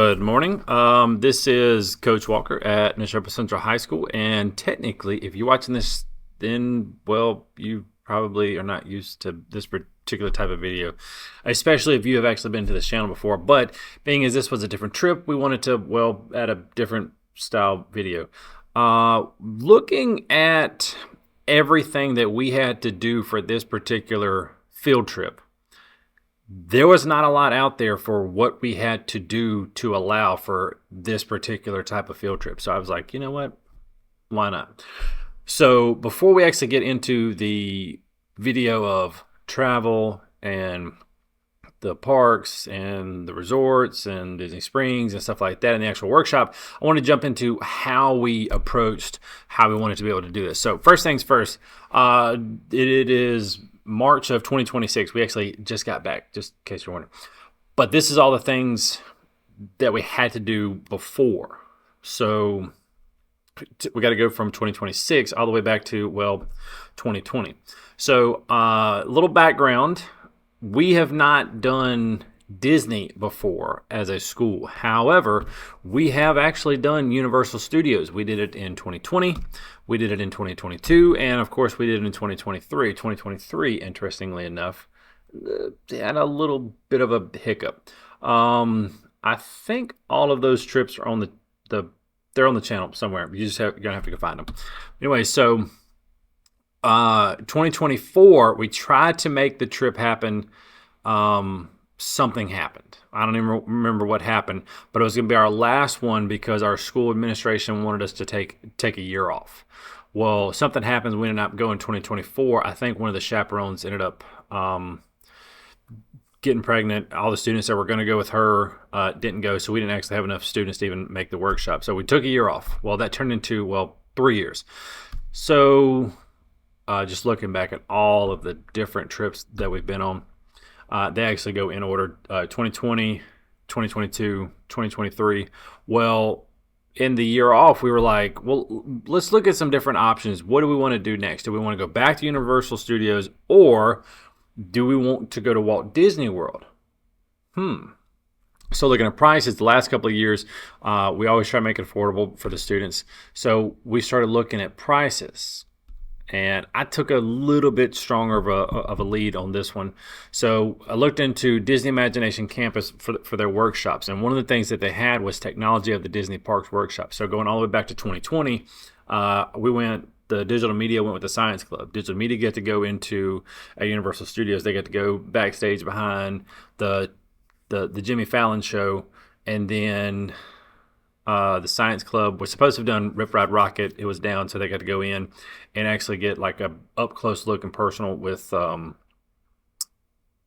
Good morning. This is Coach Walker at Neshoba Central High School, and technically, if you're watching this, then you probably are not used to this particular type of video, especially if you have actually been to this channel before. But being as this was a different trip, we wanted to add a different style video. Looking at everything that we had to do for this particular field trip, there was not a lot out there for what we had to do to allow for this particular type of field trip. So I was like, you know what? Why not? So before we actually get into the video of travel and the parks and the resorts and Disney Springs and stuff like that in the actual workshop, I want to jump into how we approached how we wanted to be able to do this. So first things first, it is March of 2026. We actually just got back, just in case you're wondering. But this is all the things that we had to do before. So we got to go from 2026 all the way back to, 2020. So a little background. We have not done Disney before as a school. However, we have actually done Universal Studios. We did it in 2020, we did it in 2022, and of course we did it in 2023. 2023, interestingly enough, had a little bit of a hiccup. I think all of those trips are on they're on the channel somewhere. You're gonna have to go find them. Anyway, so 2024, we tried to make the trip happen. Something happened. I don't even remember what happened, but it was going to be our last one because our school administration wanted us to take a year off. Well, something happens. We ended up going 2024. I think one of the chaperones ended up getting pregnant. All the students that were going to go with her didn't go, so we didn't actually have enough students to even make the workshop. So we took a year off. Well, that turned into, 3 years. So just looking back at all of the different trips that we've been on, they actually go in order, 2020, 2022, 2023. Well, in the year off, we were like, let's look at some different options. What do we want to do next? Do we want to go back to Universal Studios, or do we want to go to Walt Disney World? So looking at prices, the last couple of years, we always try to make it affordable for the students. So we started looking at prices. And I took a little bit stronger of a lead on this one. So I looked into Disney Imagination Campus for their workshops. And one of the things that they had was Technology of the Disney Parks workshop. So going all the way back to 2020, the digital media went with the Science Club. Digital media get to go into Universal Studios. They get to go backstage behind the Jimmy Fallon show. And then the Science Club was supposed to have done Rip Ride Rocket. It was down, so they got to go in and actually get like a up close look and personal with the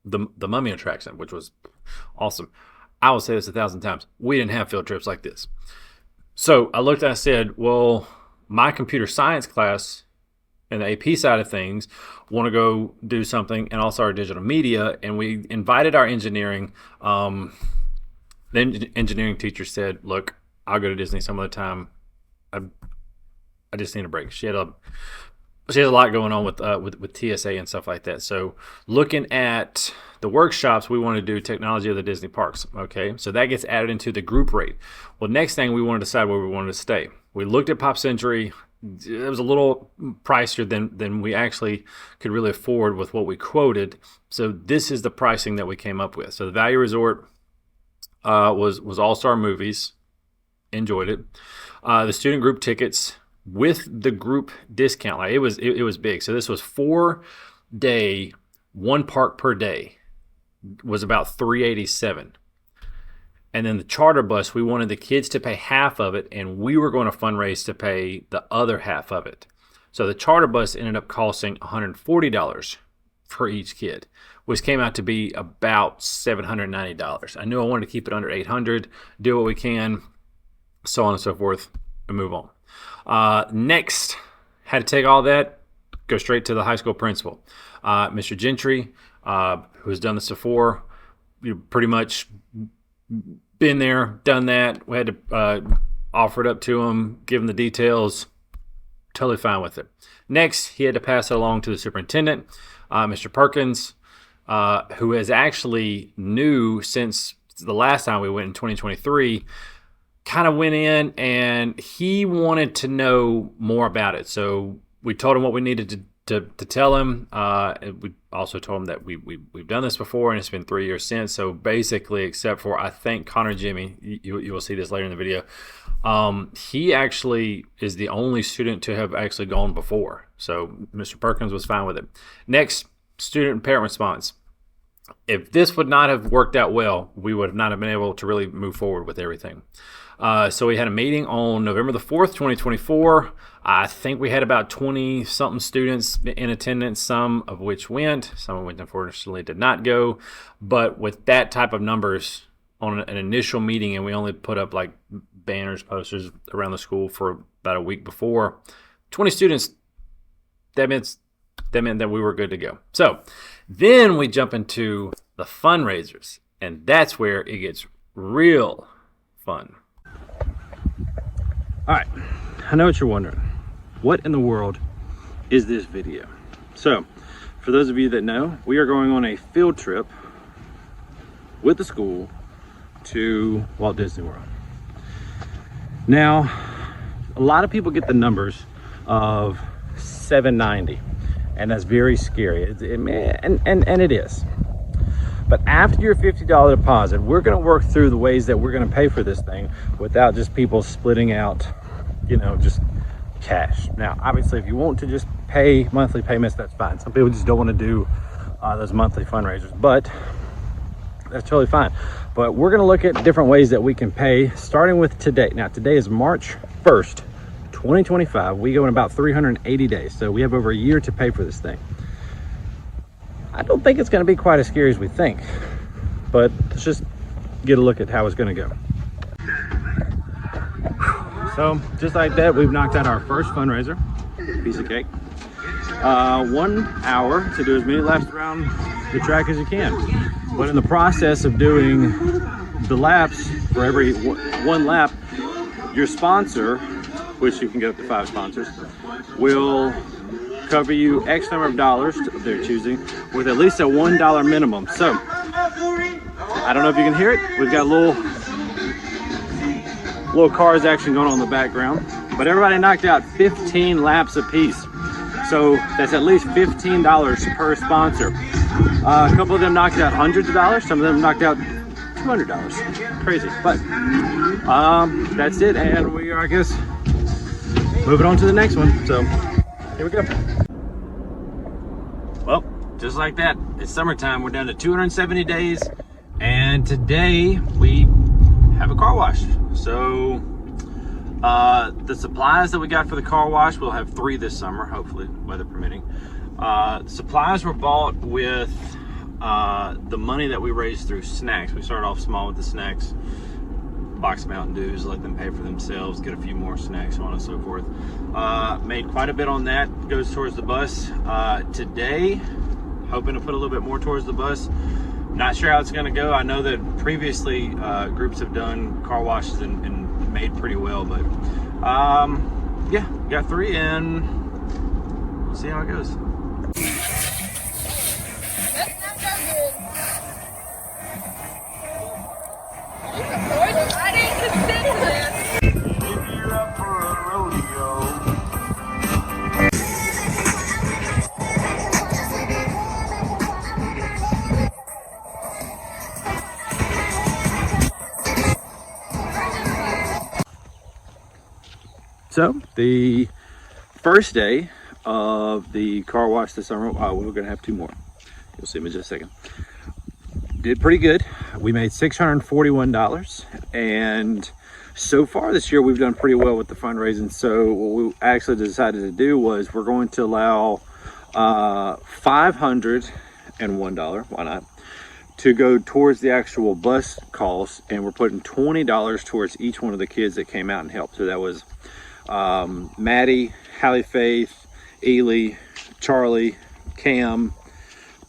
Mummy attraction, which was awesome. I will say this 1,000 times. We didn't have field trips like this. So I looked and I said, my computer science class and the AP side of things want to go do something, and also our digital media. And we invited our engineering. The engineering teacher said, look, I'll go to Disney some other time. I just need a break. She has a lot going on with TSA and stuff like that. So looking at the workshops, we want to do Technology of the Disney Parks. Okay, so that gets added into the group rate. Well, next thing we wanted to decide where we wanted to stay. We looked at Pop Century. It was a little pricier than we actually could really afford with what we quoted. So this is the pricing that we came up with. So the Value Resort was All-Star Movies. Enjoyed it. The student group tickets with the group discount, like it was big. So this was 4-day, one park per day, was about $387. And then the charter bus, we wanted the kids to pay half of it, and we were going to fundraise to pay the other half of it. So the charter bus ended up costing $140 for each kid, which came out to be about $790. I knew I wanted to keep it under $800, do what we can, so on and so forth, and move on. Next, had to take all that, go straight to the high school principal. Mr. Gentry, who has done this before, pretty much been there, done that. We had to offer it up to him, give him the details, totally fine with it. Next, he had to pass it along to the superintendent, Mr. Perkins, who is actually new since the last time we went in 2023, kind of went in and he wanted to know more about it. So we told him what we needed to tell him. And we also told him that we've done this before and it's been 3 years since. So basically, except for I think Connor Jimmy, you will see this later in the video. He actually is the only student to have actually gone before. So Mr. Perkins was fine with it. Next, student and parent response. If this would not have worked out well, we would not have been able to really move forward with everything. So we had a meeting on November the 4th, 2024. I think we had about 20-something students in attendance, some of which went. Some of which unfortunately did not go. But with that type of numbers on an initial meeting, and we only put up like banners, posters around the school for about a week before, 20 students, that meant that we were good to go. So then we jump into the fundraisers, and that's where it gets real fun. All right, I know what you're wondering. What in the world is this video? So, for those of you that know, we are going on a field trip with the school to Walt Disney World. Now, a lot of people get the numbers of $790, and that's very scary. And it is. But after your $50 deposit, we're going to work through the ways that we're going to pay for this thing without just people splitting out, just cash. Now, obviously, if you want to just pay monthly payments, that's fine. Some people just don't want to do those monthly fundraisers, but that's totally fine. But we're going to look at different ways that we can pay, starting with today. Now, today is March 1st, 2025. We go in about 380 days, so we have over a year to pay for this thing. I don't think it's going to be quite as scary as we think, but let's just get a look at how it's going to go. So just like that, we've knocked out our first fundraiser, piece of cake. 1 hour to do as many laps around the track as you can. But in the process of doing the laps, for every one lap, your sponsor, which you can get up to 5 sponsors, will cover you X number of dollars of their choosing with at least a $1 minimum. So I don't know if you can hear it. We've got little cars action going on in the background, but everybody knocked out 15 laps apiece. So that's at least $15 per sponsor. A couple of them knocked out hundreds of dollars. Some of them knocked out $200. Crazy, but that's it. And we are, I guess, moving on to the next one. So here we go. Well, just like that, it's summertime. We're down to 270 days, and today we have a car wash. So the supplies that we got for the car wash, we'll have 3 this summer, hopefully, weather permitting. Supplies were bought with the money that we raised through snacks. We started off small with the snacks, box of Mountain Dews, let them pay for themselves, get a few more snacks, so on and so forth. Made quite a bit on that, goes towards the bus. Today, hoping to put a little bit more towards the bus. Not sure how it's going to go. I know that previously groups have done car washes and made pretty well, but yeah, got 3 and we'll see how it goes. So the first day of the car wash this summer, we're gonna have 2 more. You'll see them in just a second. Did pretty good. We made $641, and so far this year we've done pretty well with the fundraising. So what we actually decided to do was we're going to allow $501, why not, to go towards the actual bus costs, and we're putting $20 towards each one of the kids that came out and helped. So that was Maddie, Hallie Faith, Ely, Charlie, Cam,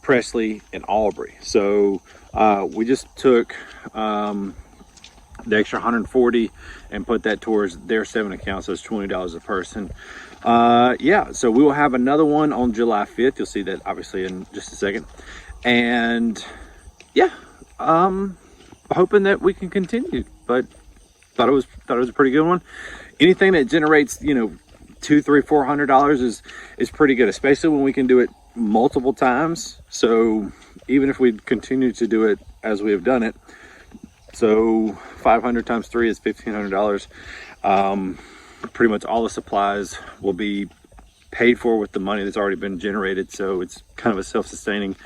Presley, and Aubrey. So we just took the extra 140 and put that towards their 7 accounts. So it's $20 a person. Yeah, so we will have another one on July 5th. You'll see that obviously in just a second. And yeah, hoping that we can continue. But thought it was a pretty good one. Anything that generates, you know, $200, $300, $400 is pretty good, especially when we can do it multiple times. So even if we continue to do it as we have done it, so 500 times 3 is $1,500. Pretty much all the supplies will be paid for with the money that's already been generated, so it's kind of a self-sustaining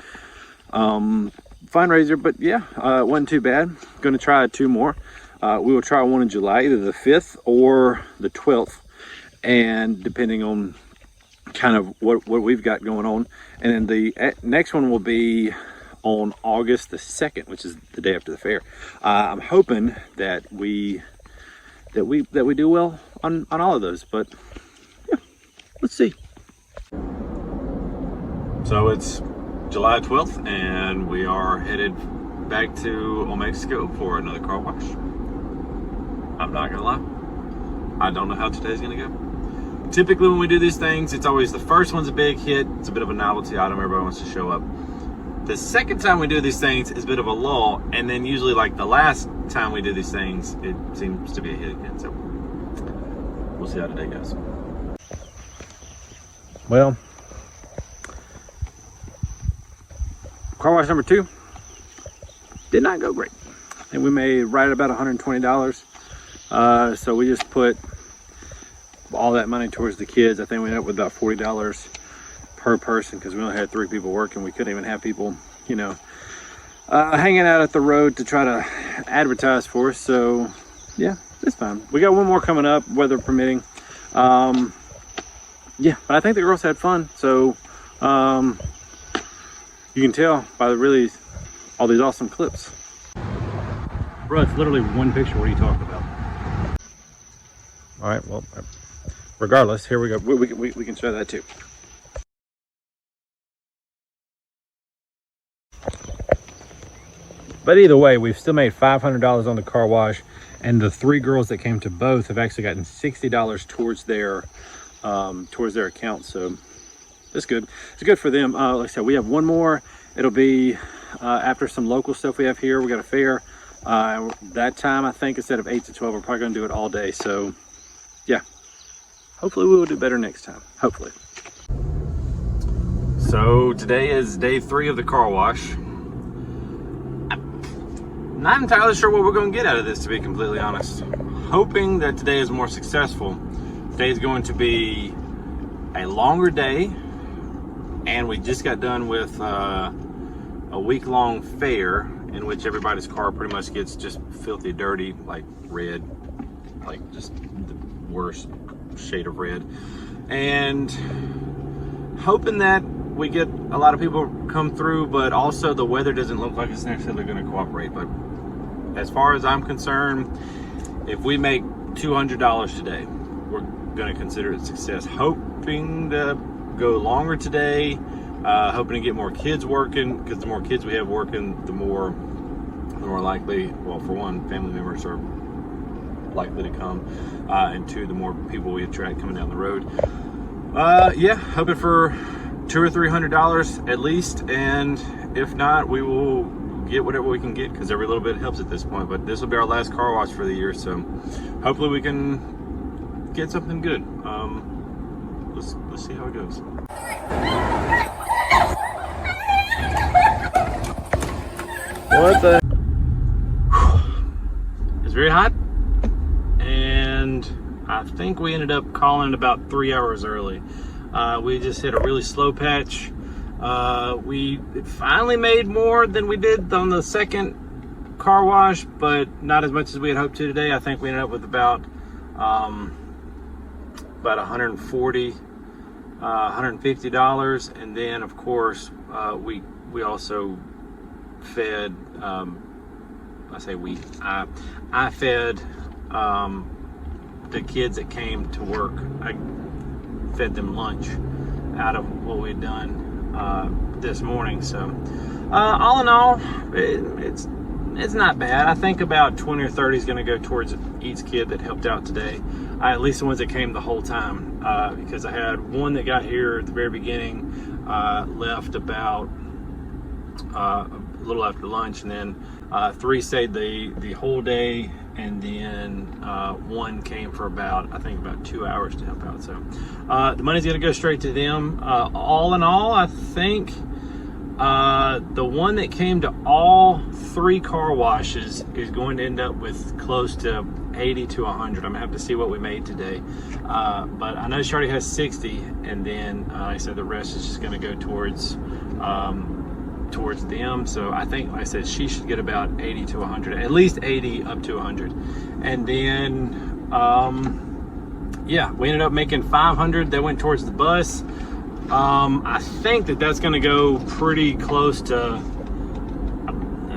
fundraiser. But yeah, it wasn't too bad. Going to try 2 more. We will try one in July, either the 5th or the 12th, and depending on kind of what we've got going on. And then the next one will be on August the 2nd, which is the day after the fair. I'm hoping that we do well on all of those, but yeah, let's see. So it's July 12th, and we are headed back to Old Mexico for another car wash. I'm not gonna lie, I don't know how today's gonna go. Typically when we do these things, it's always the first one's a big hit. It's a bit of a novelty item, everybody wants to show up. The second time we do these things is a bit of a lull, and then usually like the last time we do these things, it seems to be a hit again. So we'll see how today goes. Well, car wash number 2 did not go great. And we made right about $120. So we just put all that money towards the kids. I think we ended up with about $40 per person because we only had 3 people working. We couldn't even have people, you know, hanging out at the road to try to advertise for us. So yeah, it's fine. We got one more coming up, weather permitting. Yeah, but I think the girls had fun. So you can tell by all these awesome clips. Bro, it's literally one picture. What are you talking about? All right, well, regardless, here we go. We can show that too. But either way, we've still made $500 on the car wash, and the 3 girls that came to both have actually gotten $60 towards their account. So it's good. It's good for them. Like I said, we have one more. It'll be after some local stuff we have here. We got a fair. That time, I think instead of 8 to 12, we're probably going to do it all day. So yeah, hopefully we will do better next time. Hopefully. So today is day 3 of the car wash. I'm not entirely sure what we're going to get out of this, to be completely honest. Hoping that today is more successful. Today is going to be a longer day, and we just got done with a week-long fair in which everybody's car pretty much gets just filthy dirty, like red, like just the worst shade of red. And hoping that we get a lot of people come through, but also the weather doesn't look like it's necessarily going to cooperate. But as far as I'm concerned, if we make $200 today, we're going to consider it a success. Hoping to go longer today, hoping to get more kids working, because the more kids we have working, the more likely, well, for one, family members are likely to come, and 2, the more people we attract coming down the road. Yeah, hoping for $200 or $300 at least, and if not, we will get whatever we can get, because every little bit helps at this point. But this will be our last car wash for the year, so hopefully we can get something good. Let's see how it goes. What the? It's very hot, and I think we ended up calling about 3 hours early. We just hit a really slow patch. We finally made more than we did on the second car wash, but not as much as we had hoped to today. I think we ended up with about $140, $150, and then of course we also fed. I fed the kids that came to work. I fed them lunch out of what we'd done this morning. So all in all, it's not bad. I think about 20 or 30 is going to go towards each kid that helped out today, at least the ones that came the whole time, because I had one that got here at the very beginning, left about a little after lunch, and then 3 stayed the whole day, and then 1 came for about 2 hours to help out. So the money's going to go straight to them. All in all, I think the one that came to all 3 car washes is going to end up with close to 80 to 100. I'm gonna have to see what we made today, but I know she already has 60, and then like I said, the rest is just going to go towards them. So I think, like I said, she should get about 80 to 100, at least 80 up to 100. And then yeah, we ended up making 500 that went towards the bus. I think that's going to go pretty close to,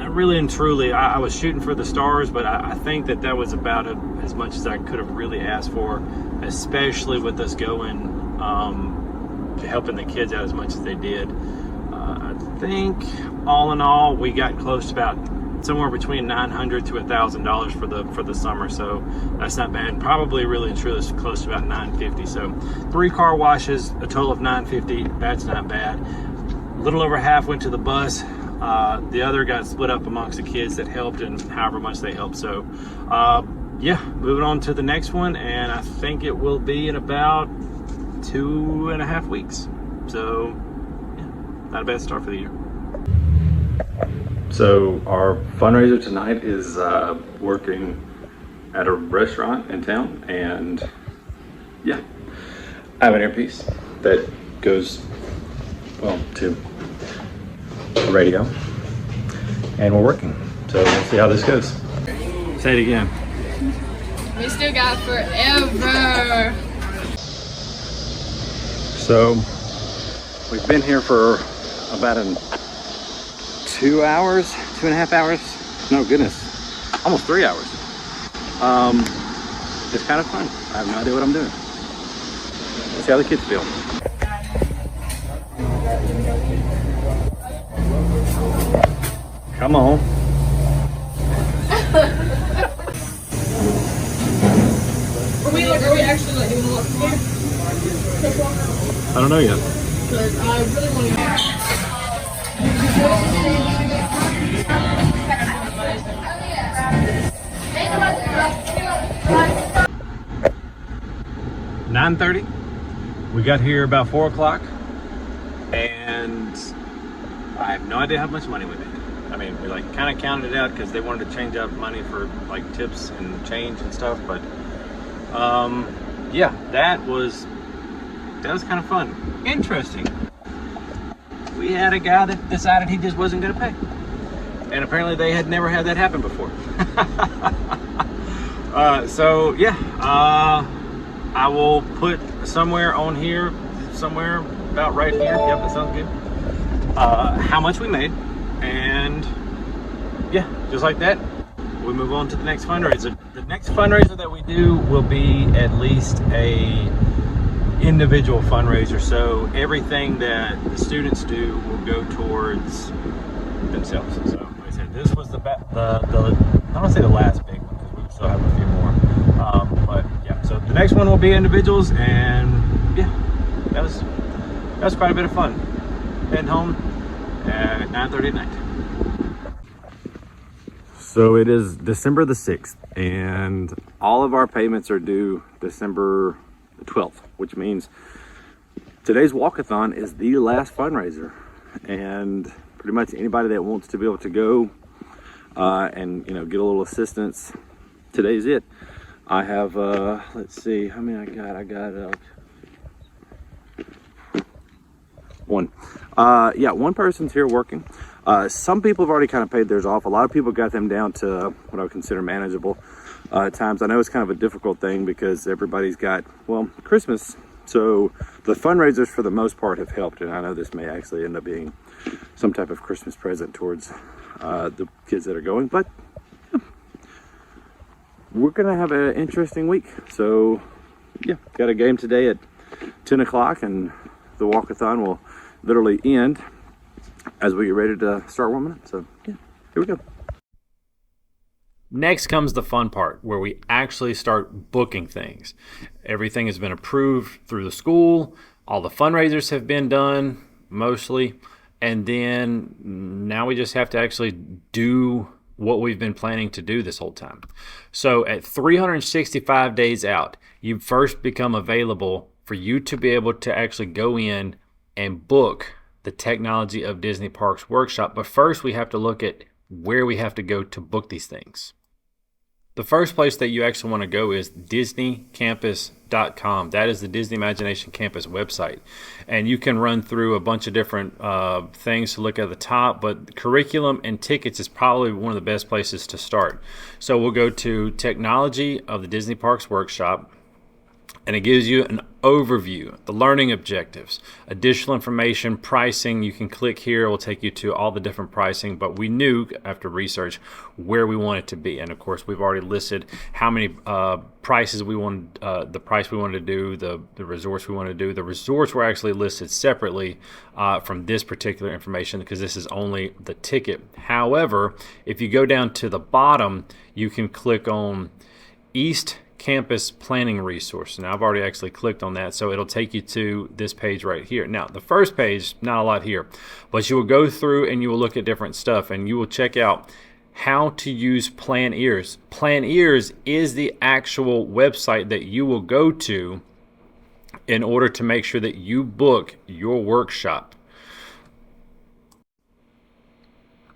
really and truly, I was shooting for the stars, but I think that was about as much as I could have really asked for, especially with us going helping the kids out as much as they did. I think all in all, we got close to about somewhere between $900 to $1,000 for the summer, so that's not bad. Probably really and truly close to about $950. So 3 car washes, a total of $950. That's not bad. A little over half went to the bus. The other got split up amongst the kids that helped, and however much they helped. So yeah, moving on to the next one, and I think it will be in about 2.5 weeks. So yeah, not a bad start for the year. So our fundraiser tonight is working at a restaurant in town, and yeah, I have an earpiece that goes, well, to the radio, and we're working. So we'll see how this goes. Say it again. We still got forever. So we've been here for about 2.5 hours. No, goodness, almost 3 hours. It's kind of fun. I have no idea what I'm doing. Let's see how the kids feel. Come on. Are we actually like doing a lot here? I don't know yet. Because I really want to. 9:30. We got here about 4 o'clock, and I have no idea how much money we made. I mean, we like kind of counted it out because they wanted to change out money for like tips and change and stuff. But yeah, that was kind of fun. Interesting. We had a guy that decided he just wasn't going to pay, and apparently they had never had that happen before. So yeah, I will put somewhere on here, somewhere about right here. Yep, that sounds good. How much we made, and yeah, just like that, we move on to the next fundraiser. The next fundraiser that we do will be at least a individual fundraiser, so everything that the students do will go towards themselves. So like I said, this was the I don't want to say the last big one because we still have a few more, but yeah, so the next one will be individuals, and yeah, that was quite a bit of fun. Heading home at 9:30 at night. So it is December the 6th, and all of our payments are due December the 12th, which means today's walkathon is the last fundraiser, and pretty much anybody that wants to be able to go and get a little assistance, today's it. I have let's see how many I got one. Yeah, one person's here working. Some people have already kind of paid theirs off. A lot of people got them down to what I would consider manageable times. I know it's kind of a difficult thing because everybody's got, well, Christmas. So the fundraisers for the most part have helped. And I know this may actually end up being some type of Christmas present towards the kids that are going. But yeah, we're going to have an interesting week. So yeah, got a game today at 10 o'clock, and the walkathon will literally end as we get ready to start warming up. So yeah, here we go. Next comes the fun part where we actually start booking things. Everything has been approved through the school. All the fundraisers have been done, mostly. And then now we just have to actually do what we've been planning to do this whole time. So at 365 days out, you first become available for you to be able to actually go in and book the Technology of Disney Parks workshop. But first we have to look at where we have to go to book these things. The first place that you actually want to go is DisneyCampus.com. That is the Disney Imagination Campus website. And you can run through a bunch of different things to look at the top, but curriculum and tickets is probably one of the best places to start. So we'll go to Technology of the Disney Parks Workshop, and it gives you an overview, the learning objectives, additional information, pricing. You can click here, it will take you to all the different pricing, but we knew after research where we want it to be. And of course, we've already listed how many prices we wanted, the price we wanted to do, the resorts we wanted to do. The resorts were actually listed separately from this particular information because this is only the ticket. However, if you go down to the bottom, you can click on East Campus Planning Resource. Now I've already actually clicked on that, so it'll take you to this page right here. Now the first page, not a lot here, but you will go through and you will look at different stuff and you will check out how to use Plan Ears. Plan Ears is the actual website that you will go to in order to make sure that you book your workshop.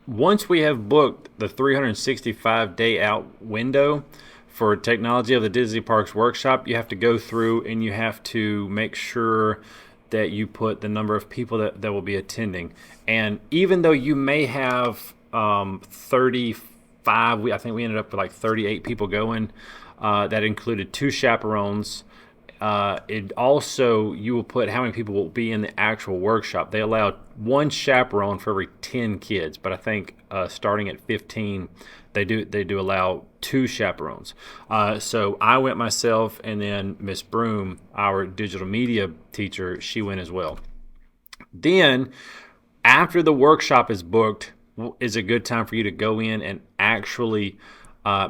Once we have booked the 365 day out window for Technology of the Disney Parks Workshop, you have to go through and you have to make sure that you put the number of people that will be attending. And even though you may have 35, I think we ended up with like 38 people going, that included 2 chaperones. It also, you will put how many people will be in the actual workshop. They allow 1 chaperone for every 10 kids, but I think starting at 15, they do allow 2 chaperones. So I went myself, and then Miss Broom, our digital media teacher, she went as well. Then, after the workshop is booked, is a good time for you to go in and actually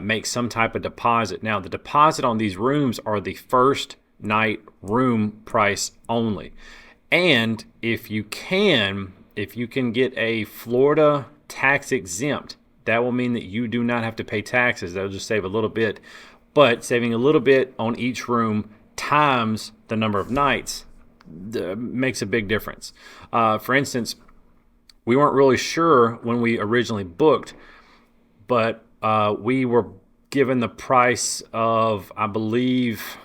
make some type of deposit. Now, the deposit on these rooms are the first night room price only. And if you can get a Florida tax exempt, that will mean that you do not have to pay taxes. That'll just save a little bit. But saving a little bit on each room times the number of nights makes a big difference. For instance, we weren't really sure when we originally booked, but we were given the price of, I believe,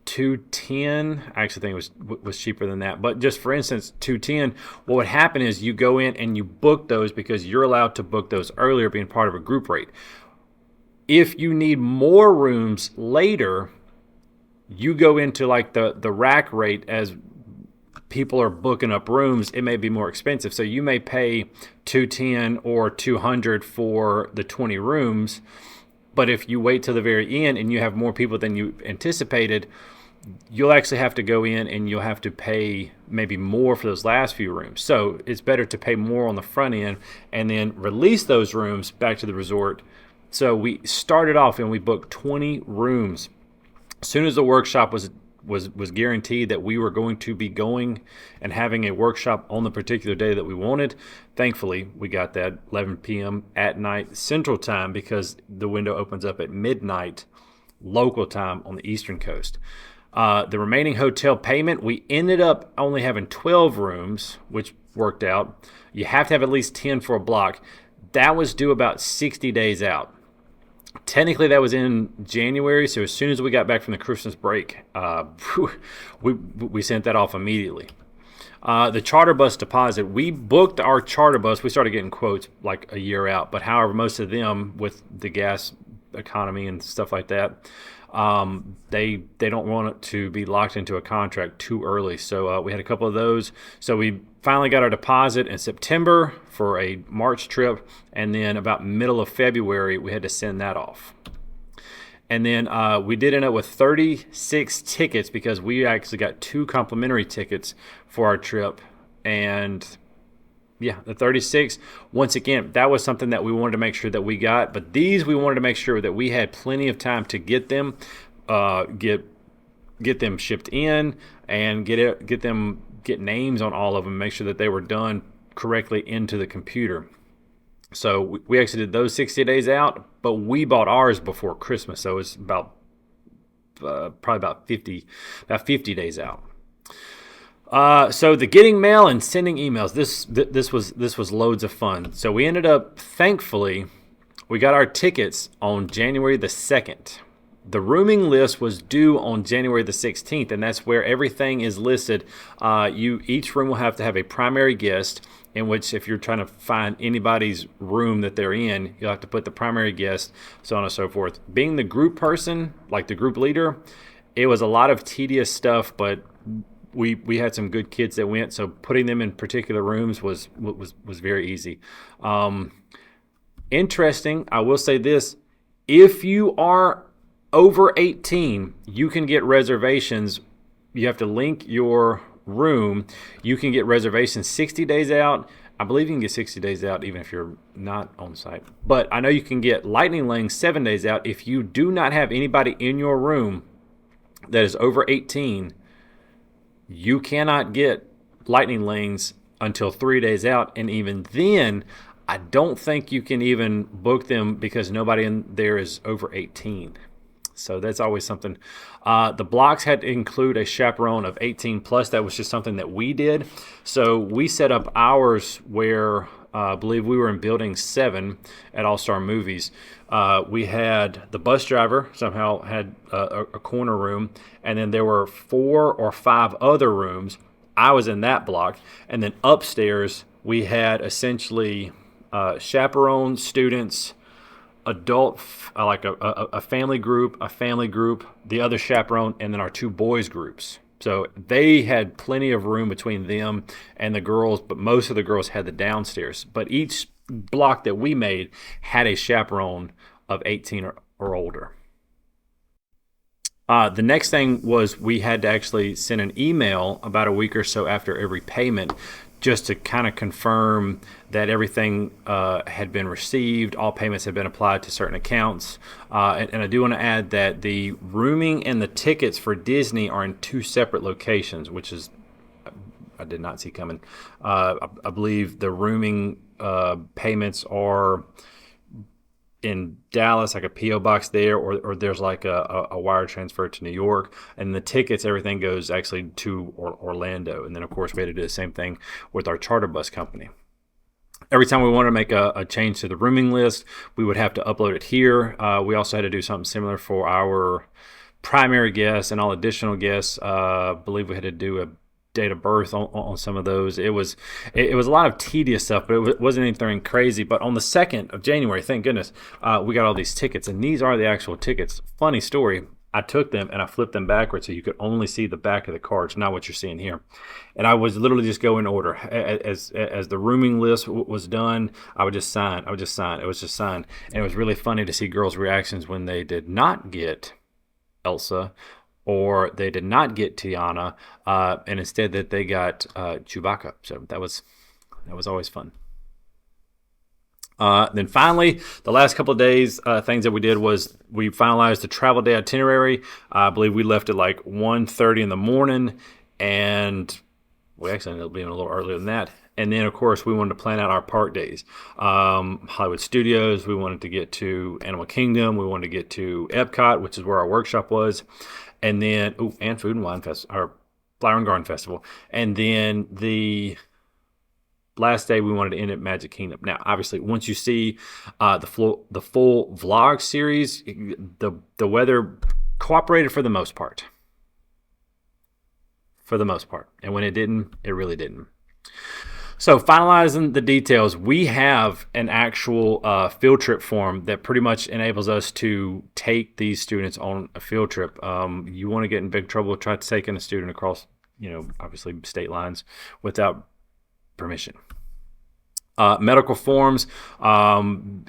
$210. I actually think it was cheaper than that, but just for instance, $210. What would happen is you go in and you book those because you're allowed to book those earlier, being part of a group rate. If you need more rooms later, you go into like the rack rate. As people are booking up rooms, it may be more expensive, so you may pay $210 or $200 for the 20 rooms. But if you wait till the very end and you have more people than you anticipated, you'll actually have to go in and you'll have to pay maybe more for those last few rooms. So it's better to pay more on the front end and then release those rooms back to the resort. So we started off and we booked 20 rooms. As soon as the workshop was guaranteed that we were going to be going and having a workshop on the particular day that we wanted, thankfully we got that 11 p.m. at night Central Time, because the window opens up at midnight local time on the Eastern Coast. The remaining hotel payment, we ended up only having 12 rooms, which worked out. You have to have at least 10 for a block. That was due about 60 days out. Technically, that was in January, so as soon as we got back from the Christmas break, we sent that off immediately. The charter bus deposit, we booked our charter bus. We started getting quotes like a year out, but however, most of them, with the gas economy and stuff like that, they don't want it to be locked into a contract too early. So we had a couple of those. So we finally got our deposit in September for a March trip, and then about middle of February we had to send that off. And then we did end up with 36 tickets because we actually got 2 complimentary tickets for our trip. And yeah, the 36, once again, that was something that we wanted to make sure that we got. But these, we wanted to make sure that we had plenty of time to get them, get them shipped in and get them get names on all of them, make sure that they were done correctly into the computer. So we actually did those 60 days out, but we bought ours before Christmas, so it's about probably about 50 days out. So the getting mail and sending emails, this was loads of fun. So we ended up, thankfully, we got our tickets on January the 2nd. The rooming list was due on January the 16th, and that's where everything is listed. Each room will have to have a primary guest, in which if you're trying to find anybody's room that they're in, you'll have to put the primary guest, so on and so forth. Being the group person, like the group leader, it was a lot of tedious stuff, but we had some good kids that went, so putting them in particular rooms was very easy. Interesting, I will say this, if you are over 18, you can get reservations. You have to link your room. You can get reservations 60 days out. I believe you can get 60 days out even if you're not on site. But I know you can get lightning lanes 7 days out. If you do not have anybody in your room that is over 18, you cannot get lightning lanes until 3 days out. And even then, I don't think you can even book them because nobody in there is over 18. So that's always something. The blocks had to include a chaperone of 18 plus. That was just something that we did. So we set up ours where I believe we were in building 7 at All Star Movies. We had the bus driver somehow had a corner room, and then there were 4 or 5 other rooms. I was in that block. And then upstairs, we had essentially chaperone students, adult, like a family group, the other chaperone, and then our 2 boys groups. So they had plenty of room between them and the girls, but most of the girls had the downstairs. But each block that we made had a chaperone of 18 or older. The next thing was we had to actually send an email about a week or so after every payment, just to kind of confirm that everything had been received, all payments had been applied to certain accounts. And I do want to add that the rooming and the tickets for Disney are in 2 separate locations, which is, I did not see coming. I believe the rooming payments are in Dallas, like a P.O. box there, or there's like a wire transfer to New York, and the tickets, everything goes actually to Orlando. And then of course we had to do the same thing with our charter bus company. Every time we wanted to make a change to the rooming list, we would have to upload it here. We also had to do something similar for our primary guests and all additional guests. I believe we had to do a date of birth on some of those. It was a lot of tedious stuff, but it wasn't anything crazy. But on the 2nd of January, thank goodness, we got all these tickets, and these are the actual tickets. Funny story, I took them and I flipped them backwards so you could only see the back of the cards, not what you're seeing here. And I was literally just go in order. As the rooming list was done, I would just sign. It was just signed. And it was really funny to see girls' reactions when they did not get Elsa, or they did not get Tiana, and instead that they got Chewbacca. So that was always fun. Then finally, the last couple of days, things that we did was we finalized the travel day itinerary. I believe we left at like 1:30 in the morning, and we actually ended up being a little earlier than that. And then, of course, we wanted to plan out our park days. Hollywood Studios, we wanted to get to Animal Kingdom, we wanted to get to Epcot, which is where our workshop was. And then, and Food and Wine Festival, or Flower and Garden Festival. And then the last day we wanted to end at Magic Kingdom. Now, obviously, once you see the full vlog series, the weather cooperated for the most part. And when it didn't, it really didn't. So finalizing the details, we have an actual field trip form that pretty much enables us to take these students on a field trip. You want to get in big trouble, try taking a student across, obviously state lines without permission. Medical forms, in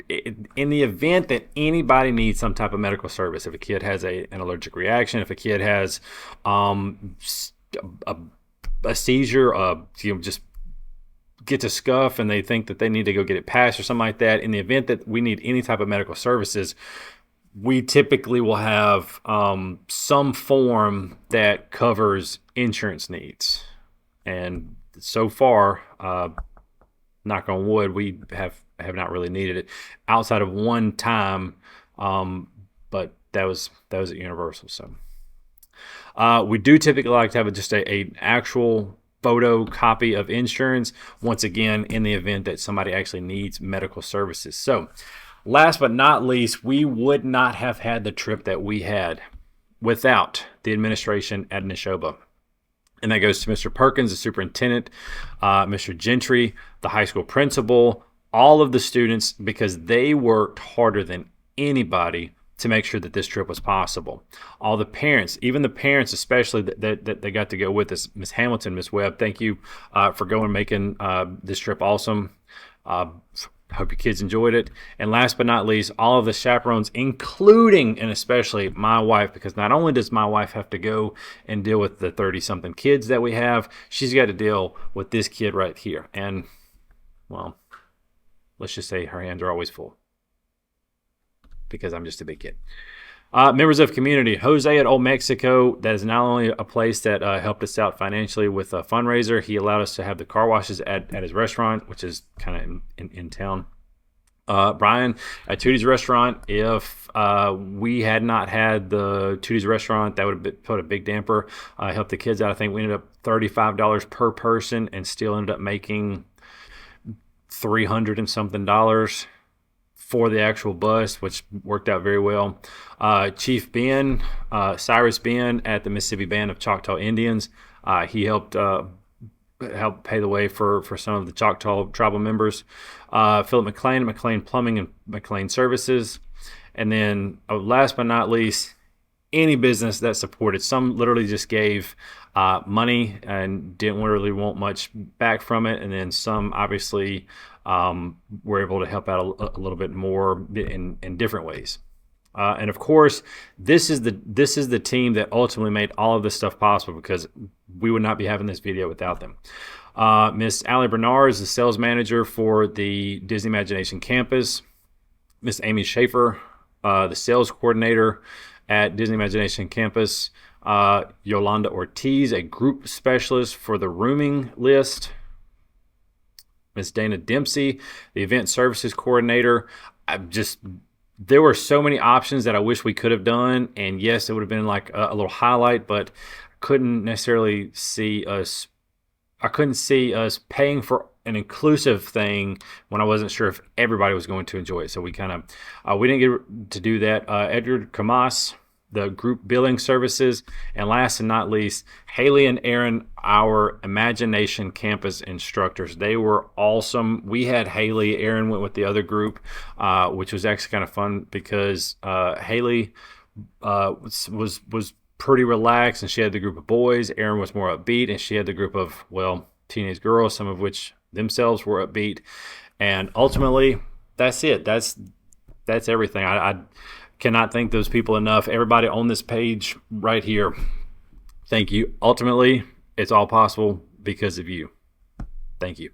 the event that anybody needs some type of medical service, if a kid has an allergic reaction, if a kid has a seizure, just gets a scuff and they think that they need to go get it passed or something like that, in the event that we need any type of medical services, we typically will have some form that covers insurance needs. and so far, knock on wood, we have not really needed it outside of one time, but that was at Universal. So we do typically like to have just a actual photo copy of insurance, once again, in the event that somebody actually needs medical services. So last but not least, we would not have had the trip that we had without the administration at Neshoba. And that goes to Mr. Perkins, the superintendent, Mr. Gentry, the high school principal, all of the students, because they worked harder than anybody to make sure that this trip was possible. All the parents, even the parents especially that they got to go with us, Miss Hamilton, Miss Webb, thank you for going and making this trip awesome. Hope your kids enjoyed it. And last but not least, all of the chaperones, including and especially my wife, because not only does my wife have to go and deal with the 30-something kids that we have, she's got to deal with this kid right here. And, well, let's just say her hands are always full, because I'm just a big kid. Members of community, Jose at Old Mexico, that is not only a place that helped us out financially with a fundraiser, he allowed us to have the car washes at his restaurant, which is kind of in town. Brian at Tootie's Restaurant, if we had not had the Tootie's Restaurant, that would have put a big damper. Helped the kids out. I think we ended up $35 per person and still ended up making $300 and something for the actual bus, which worked out very well. Chief Ben, Cyrus Ben at the Mississippi Band of Choctaw Indians, he helped pay the way for some of the Choctaw tribal members. Philip McLean, McLean Plumbing and McLean Services. And then last but not least, any business that supported. Some literally just gave money and didn't really want much back from it. And then some obviously were able to help out a little bit more in different ways. And of course, this is the team that ultimately made all of this stuff possible, because we would not be having this video without them. Miss Allie Bernard is the sales manager for the Disney Imagination campus. Miss Amy Schaefer, the sales coordinator at Disney Imagination campus. Yolanda Ortiz, a group specialist for the rooming list. Miss Dana Dempsey, the event services coordinator. There were so many options that I wish we could have done. And yes, it would have been like a little highlight, but I couldn't see us paying for an inclusive thing when I wasn't sure if everybody was going to enjoy it. So we didn't get to do that. Edgar Camas, the group billing services, and last and not least, Haley and Aaron, our Imagination campus instructors. They were awesome. We had Haley. Aaron went with the other group, which was actually kind of fun, because Haley was pretty relaxed, and she had the group of boys. Aaron was more upbeat, and she had the group of, teenage girls, some of which themselves were upbeat. And ultimately, that's it. That's everything. I cannot thank those people enough. Everybody on this page right here, thank you. Ultimately, it's all possible because of you. Thank you.